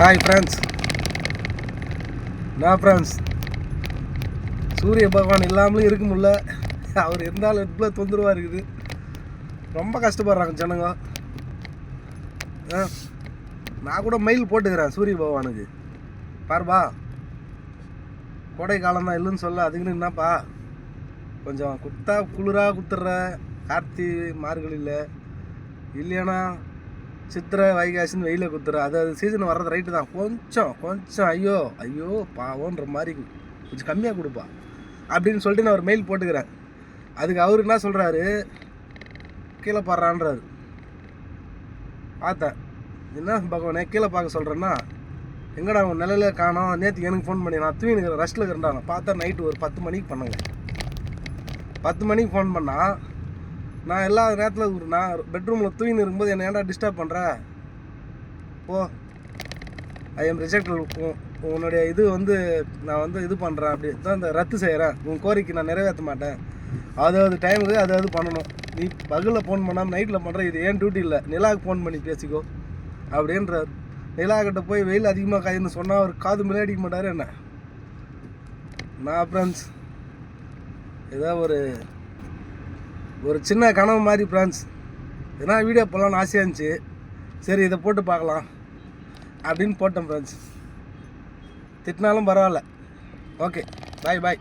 Hi friends. நான் friends சூரிய பகவான் இல்லாமலும் இருக்க முடியல. அவர் இருந்தாலும் இவ்வளோ தொந்தரவாக இருக்குது. ரொம்ப கஷ்டப்படுறாங்க ஜனங்க. நான் கூட மெயில் போட்டுக்கிறேன் சூரிய பகவானுக்கு. பாருப்பா, கோடை காலம் தான் இல்லைன்னு சொல்ல, அதுக்குன்னு என்னப்பா கொஞ்சம் குத்தா குளிராக குத்துற கார்த்தி மார்கழியில் இல்லையானா சித்திரை வைகாசின்னு வெயில குத்துற அது சீசன் வர்றது ரைட்டு தான். கொஞ்சம் ஐயோ ஐயோ பாவோன்ற மாதிரி கொஞ்சம் கம்மியாக கொடுப்பா அப்படின்னு சொல்லிட்டு நான் ஒரு மெயில் போட்டுக்கிறேன். அதுக்கு அவர் என்ன சொல்கிறாரு, கீழே பாடுறான்றாரு. பார்த்தேன், என்ன பகவானே கீழே பார்க்க சொல்கிறேன்னா, எங்கடா அவன் நிலையில காணோம். நேற்று எனக்கு ஃபோன் பண்ணி நான் தூங்கினுக்கிறேன், ரெஸ்ட்டில் இருக்கிறேன். பார்த்தா நைட்டு ஒரு 10 மணிக்கு பண்ணுங்க. 10 மணிக்கு ஃபோன் பண்ணால் நான் எல்லா நேரத்தில் நான் பெட்ரூமில் தூங்கின்னு இருக்கும்போது என்னை ஏன்டா டிஸ்டர்ப் பண்ணுற, ஓ ஐ எம் ரிஜெக்டட், உன்னுடைய இது நான் இது பண்ணுறேன், அப்படி தான் இந்த ரத்து செய்கிறேன், உன் கோரிக்கை நான் நிறைவேற்ற மாட்டேன், அதாவது டைமுக்கு அதாவது பண்ணணும். நீ பகலில் ஃபோன் பண்ணாமல் நைட்டில் பண்ணுற, இது ஏன் டியூட்டி இல்லை, நிலாவுக்கு ஃபோன் பண்ணி பேசிக்கோ அப்படின்றார். நிலாக்கிட்ட போய் வெயில் அதிகமாக காயுன்னு சொன்னால் அவர் காது மேலே அடிக்க மாட்டார் என்ன. நான் ஃப்ரெண்ட்ஸ் ஏதோ ஒரு சின்ன கனவு மாதிரி ஃப்ரெண்ட்ஸ், ஏன்னா வீடியோ போடலான்னு ஆசையாக இருந்துச்சு. சரி இதை போட்டு பார்க்கலாம் அப்படின்னு போட்டேன் ஃப்ரெண்ட்ஸ். திட்டினாலும் பரவாயில்ல. ஓகே, பாய்.